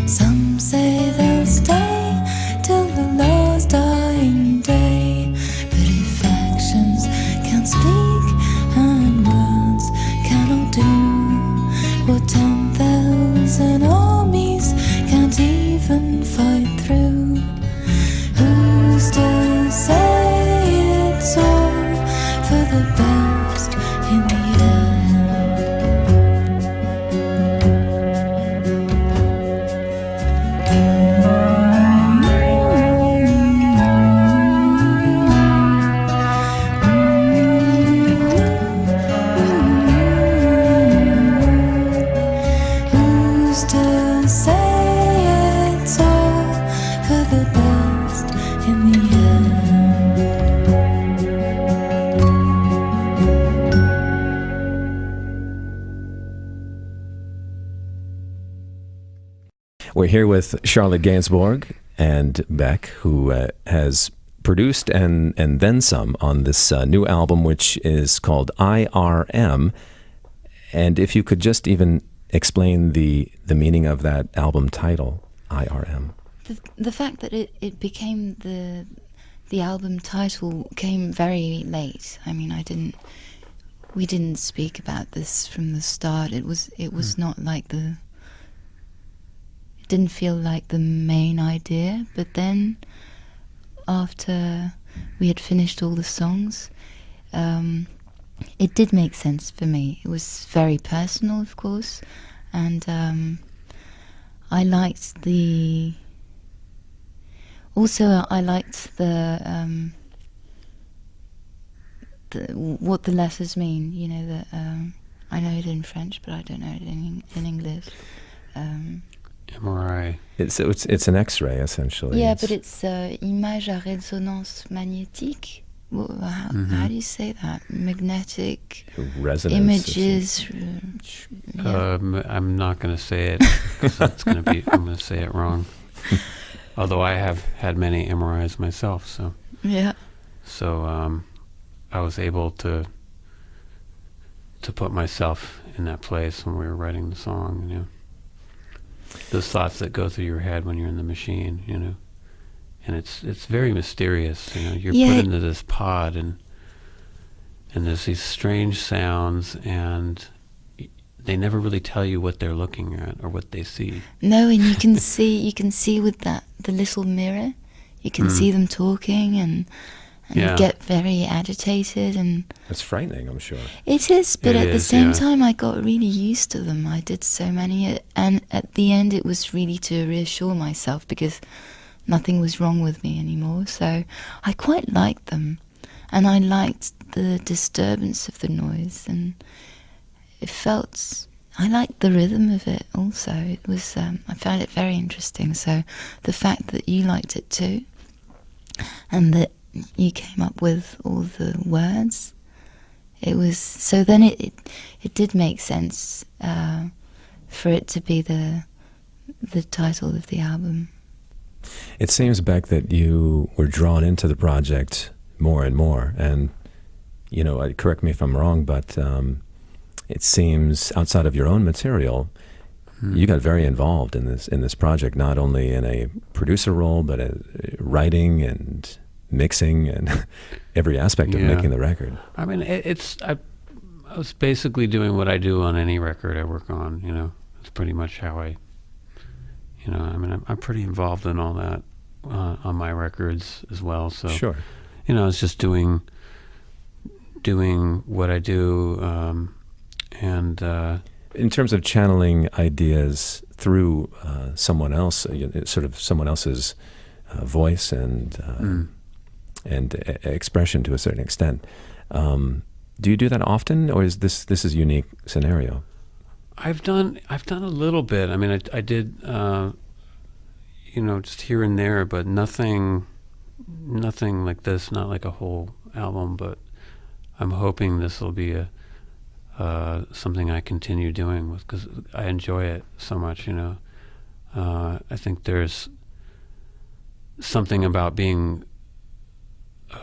Some say they'll stay till the last dying Who's to say it's all for the best in the We're here with Charlotte Gainsbourg and Beck, who has produced and then some on this new album, which is called IRM. And if you could just even explain the meaning of that album title, IRM. The fact that it became the album title came very late. I mean, we didn't speak about this from the start. It was not like it didn't feel like the main idea. But then, after we had finished all the songs, it did make sense for me. It was very personal, of course, and I liked the. Also, I liked the what the letters mean. You know, that I know it in French, but I don't know it in English. MRI. It's an X-ray essentially. Yeah, but it's image à résonance magnétique. How do you say that? Magnetic resonance images. Yeah. I'm not going to say it because I'm going to say it wrong. Although I have had many MRIs myself, so yeah. So I was able to put myself in that place when we were writing the song. You know, those thoughts that go through your head when you're in the machine. You know, and it's very mysterious. You know, you're put into this pod, and there's these strange sounds, and they never really tell you what they're looking at or what they see. No, and you can see with the little mirror, you can see them talking, and you get very agitated, and it's frightening, I'm sure. It is, but at the same time, I got really used to them. I did so many, and at the end, it was really to reassure myself because nothing was wrong with me anymore. So I quite liked them, and I liked the disturbance of the noise, and it felt. I liked the rhythm of it also. It was. I found it very interesting. So the fact that you liked it too, and that you came up with all the words, it was. So then it did make sense for it to be the title of the album. It seems, Beck, that you were drawn into the project more and more, and you know, correct me if I'm wrong, but. It seems outside of your own material, you got very involved in this project, not only in a producer role, but writing and mixing and every aspect of making the record. I mean, I was basically doing what I do on any record I work on. You know, it's pretty much how I mean, I'm pretty involved in all that on my records as well. So sure, you know, it's just doing what I do. And in terms of channeling ideas through someone else, sort of someone else's voice and expression to a certain extent, do you do that often, or is this a unique scenario? I've done a little bit. I mean, I did, you know, just here and there, but nothing like this. Not like a whole album, but I'm hoping this will be something I continue doing with, because I enjoy it so much, you know. I think there's something about being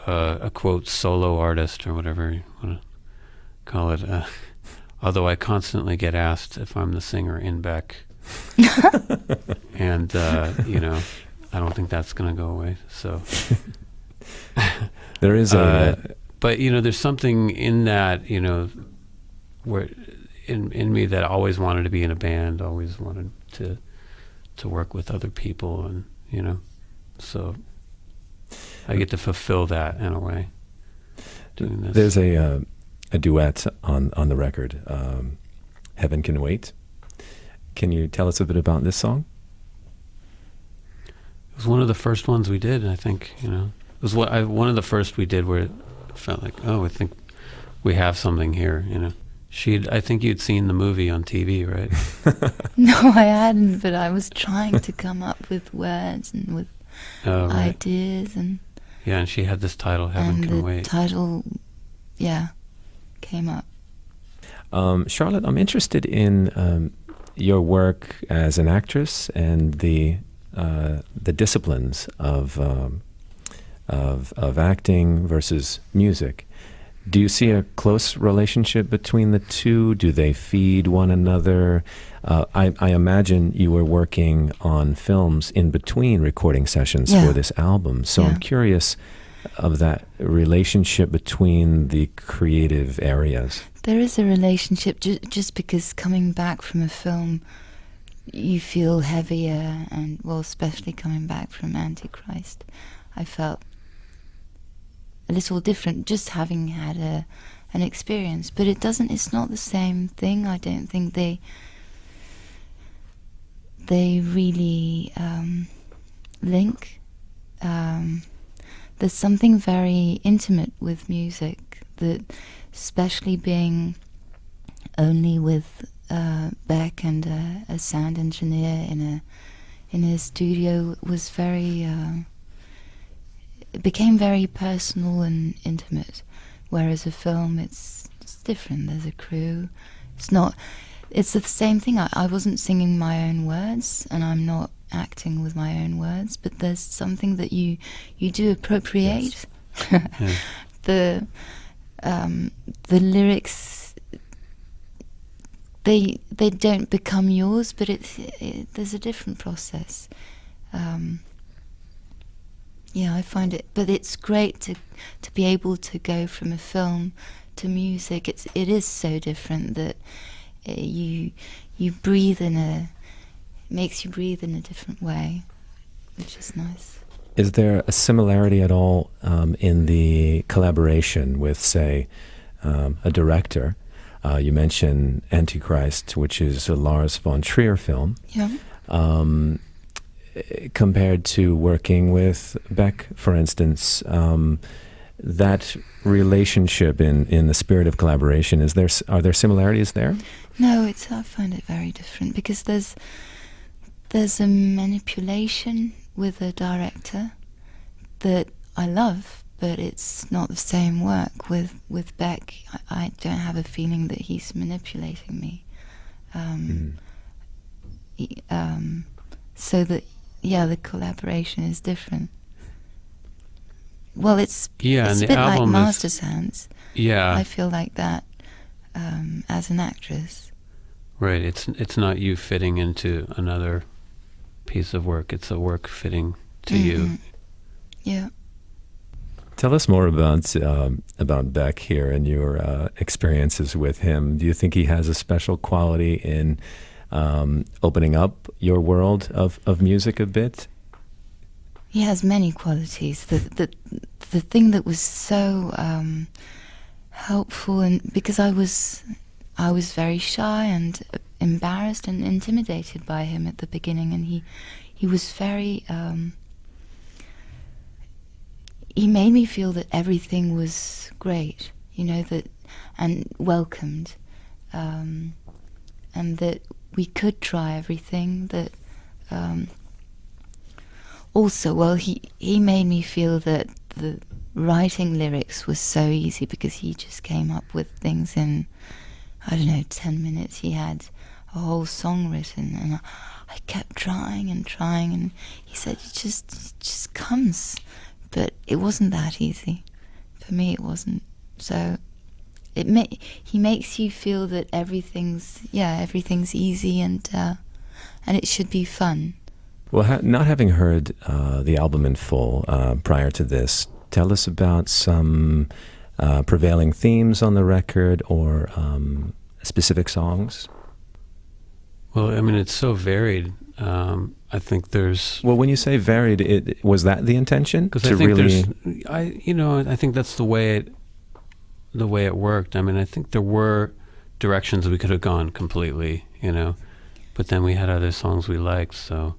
a quote solo artist or whatever you want to call it. Although I constantly get asked if I'm the singer in Beck, and you know, I don't think that's going to go away. So there is but you know, there's something in that, you know, where in me that always wanted to be in a band, always wanted to work with other people, and you know, so I get to fulfill that in a way. Doing this. There's a duet on the record, Heaven Can Wait. Can you tell us a bit about this song? It was one of the first ones we did, and I think, it was one of the first we did where it felt like, oh, I think we have something here, I think you'd seen the movie on TV, right? No, I hadn't, but I was trying to come up with words and with ideas, and yeah, and she had this title, Heaven Can Wait. And the title, came up. Charlotte, I'm interested in your work as an actress and the disciplines of acting versus music. Do you see a close relationship between the two? Do they feed one another? I imagine you were working on films in between recording sessions for this album. So I'm curious of that relationship between the creative areas. There is a relationship just because coming back from a film, you feel heavier, and especially coming back from Antichrist, I felt a little different just having had an experience, but it's not the same thing. I don't think they really link. There's something very intimate with music, that especially being only with Beck and a sound engineer in a studio was very it became very personal and intimate, whereas a film it's different. There's a crew. It's the same thing. I wasn't singing my own words, and I'm not acting with my own words, but there's something that you do appropriate. Yes. The lyrics, they don't become yours, but there's a different process. I find it, but it's great to be able to go from a film to music. It is so different that you breathe makes you breathe in a different way, which is nice. Is there a similarity at all in the collaboration with, say, a director? You mentioned Antichrist, which is a Lars von Trier film. Yeah. Compared to working with Beck, for instance, that relationship in the spirit of collaboration, are there similarities there? No, I find it very different because there's a manipulation with a director that I love, but it's not the same work. With Beck, I don't have a feeling that he's manipulating me. So that, the collaboration is different. Well, it's a bit like Master's Hands. Yeah. I feel like that as an actress. Right. It's not you fitting into another piece of work. It's a work fitting to you. Yeah. Tell us more about Beck here and your experiences with him. Do you think he has a special quality in opening up your world of music a bit? He has many qualities. The thing that was so helpful, and because I was very shy and embarrassed and intimidated by him at the beginning, and he was very he made me feel that everything was great, and welcomed, and that we could try everything. That also, he made me feel that the writing lyrics was so easy because he just came up with things in, 10 minutes. He had a whole song written, and I kept trying, and he said, it just comes. But it wasn't that easy. For me, it wasn't. So he makes you feel that everything's easy, and it should be fun. Well, not having heard the album in full prior to this, tell us about some prevailing themes on the record or specific songs. Well, it's so varied. I think there's... Well, when you say varied, was that the intention? Because I think I think that's the way it worked. I mean, I think there were directions we could have gone completely, but then we had other songs we liked, so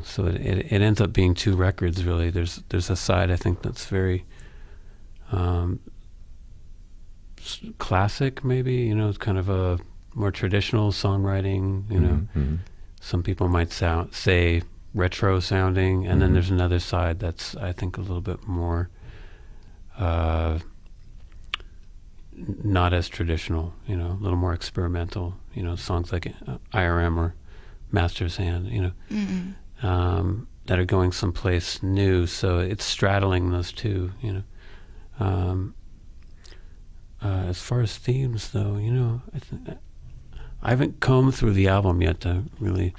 so it ends up being two records really. There's a side I think that's very classic, maybe, it's kind of a more traditional songwriting, Mm-hmm. Some people might say retro sounding, and then there's another side that's, I think, a little bit more not as traditional, a little more experimental, songs like IRM or Master's Hand, that are going someplace new. So it's straddling those two, as far as themes, though, I haven't combed through the album yet to really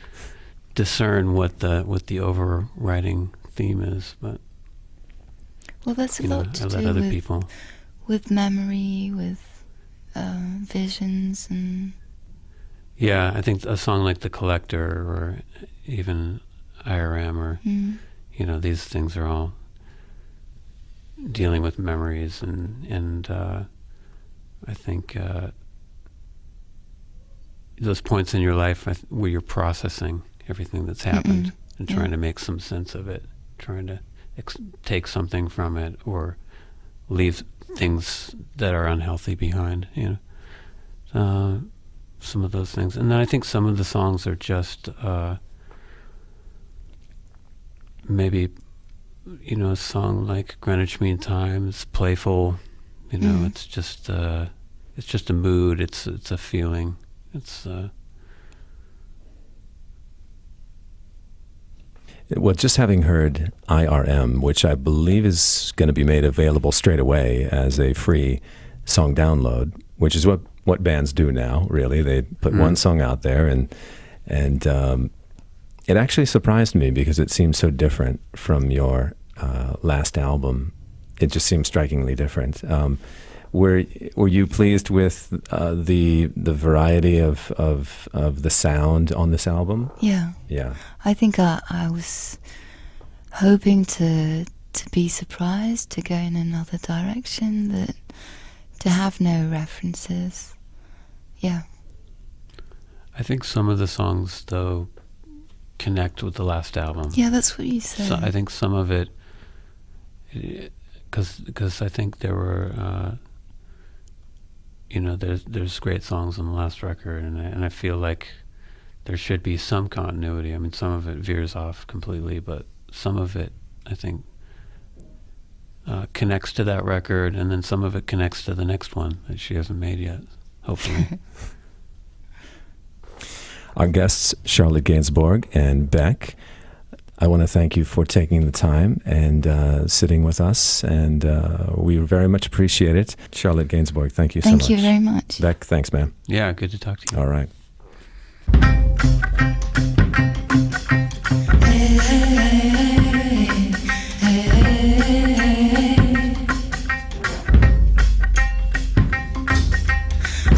discern what the overriding theme is, but well, that's a lot to I do let other people with memory, with visions, and I think a song like The Collector or even IRM or these things are all dealing with memories, and I think those points in your life where you're processing everything that's happened and trying to make some sense of it, trying to take something from it or leave things that are unhealthy behind, some of those things. And then I think some of the songs are just maybe, a song like Greenwich Mean Time is playful, it's just a mood, it's a feeling. It's well, just having heard IRM, which I believe is going to be made available straight away as a free song download, which is what bands do now. Really, they put one song out there, and it actually surprised me because it seemed so different from your last album. It just seemed strikingly different. Were you pleased with the variety of the sound on this album? Yeah. I think I was hoping to be surprised, to go in another direction, to have no references. Yeah. I think some of the songs, though, connect with the last album. Yeah, that's what you said. So I think some of it, because I think there were. There's great songs on the last record, and I feel like there should be some continuity. I mean, some of it veers off completely, but some of it, I think, connects to that record, and then some of it connects to the next one that she hasn't made yet, hopefully. Our guests, Charlotte Gainsbourg and Beck, I want to thank you for taking the time and sitting with us, and we very much appreciate it. Charlotte Gainsbourg, thank you so much. Thank you very much. Beck, thanks, ma'am. Yeah, good to talk to you. All right.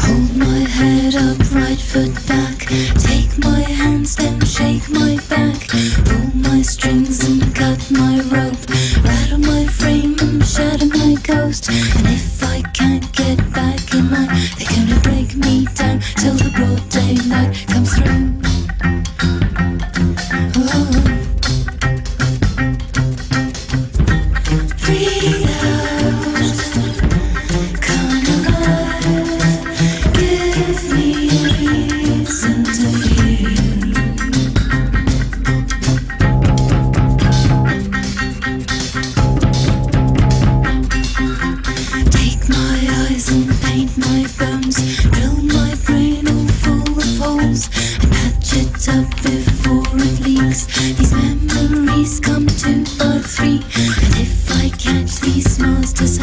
Hold my head up, right foot back. Take my hands, then shake my back. Pull my strings and cut my rope. Rattle my frame and shatter my ghost. And if I can't get back in line, they're gonna break me down till the broad daylight comes through. Breathe out, come alive. Give me a reason to feel. Take my eyes and paint my bones. Drill my brain all full of holes and patch it up before it leaks. These memories come 2 by 3, and if I catch these monsters